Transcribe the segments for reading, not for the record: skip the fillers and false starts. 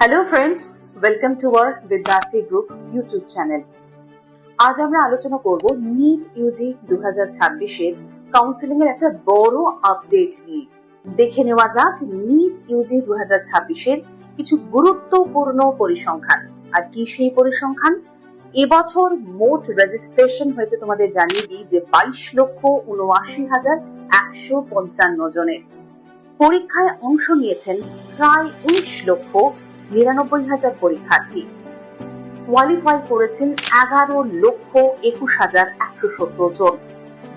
Hello friends, welcome to our Vidyarthi group YouTube channel. আজ আমরা আলোচনা করব নিট ইউজি 2026 এর কাউন্সিলিং এর একটা বড় আপডেট নিয়ে। দেখে নেওয়া যাক নিট ইউজি 2026 এর কিছু গুরুত্বপূর্ণ পরিসংখ্যান। আর কি সেই পরিসংখ্যান? এবছর মোট রেজিস্ট্রেশন হয়েছে, তোমাদের জানিয়ে দিই যে 22,79,155 জনের। পরীক্ষায় অংশ নিয়েছেন প্রায় 19,99,000 পরীক্ষার্থী। কোয়ালিফাই করেছেন 11,21,170 জন।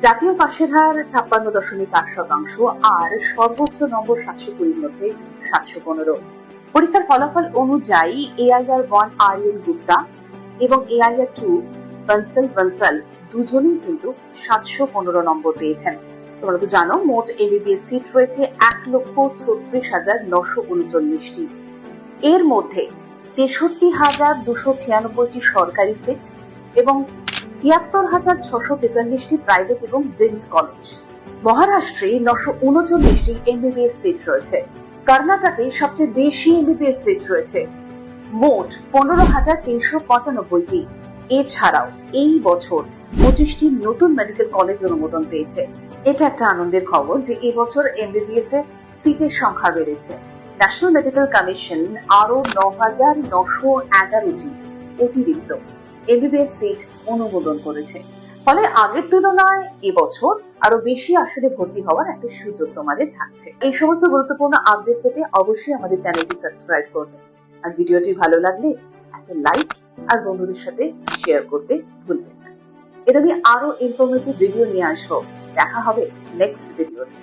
জাতীয় পাশের হার 56.8%, আর সর্বোচ্চ নম্বর 720 মধ্যে 715। পরীক্ষার ফলাফল অনুযায়ী AIR-1 আরিয়ান গুপ্তা এবং AIR-2 বনসল দুজনেই কিন্তু 715 নম্বর পেয়েছেন। তোমরা তো জানো মোট MBBS সিট রয়েছে 1,36,939টি। এর মধ্যে 63,296টি সরকারি সিট এবং 73,643টি প্রাইভেট এবং ডিমড কলেজ। মহারাষ্ট্রে 939টি MBBS সিট রয়েছে। কর্ণাটকে সবচেয়ে বেশি MBBS সিট রয়েছে, মোট 15,395টি। এছাড়াও এই বছর 25টি নতুন মেডিকেল কলেজ অনুমোদন পেয়েছে। এটা একটা আনন্দের খবর যে এবছর MBBS এ সিটের সংখ্যা বেড়েছে। ন্যাশনাল মেডিকেল কমিশন আরো 9,911টি অতিরিক্ত MBBS সিট অনুমোদন করেছে। ফলে আগের তুলনায় এবছর আরো বেশি আসলে ভর্তি হওয়ার একটা সুযোগ তোমাদের থাকছে। এই সমস্ত গুরুত্বপূর্ণ আপডেট পেতে অবশ্যই আমাদের চ্যানেলটি সাবস্ক্রাইব করবে। আর ভিডিওটি ভালো লাগলে একটা লাইক আর বন্ধুদের সাথে শেয়ার করতে ভুলবেন না। এর আমি আরো ইনফরমেটিভ ভিডিও নিয়ে আসবো। দেখা হবে নেক্সট ভিডিওতে।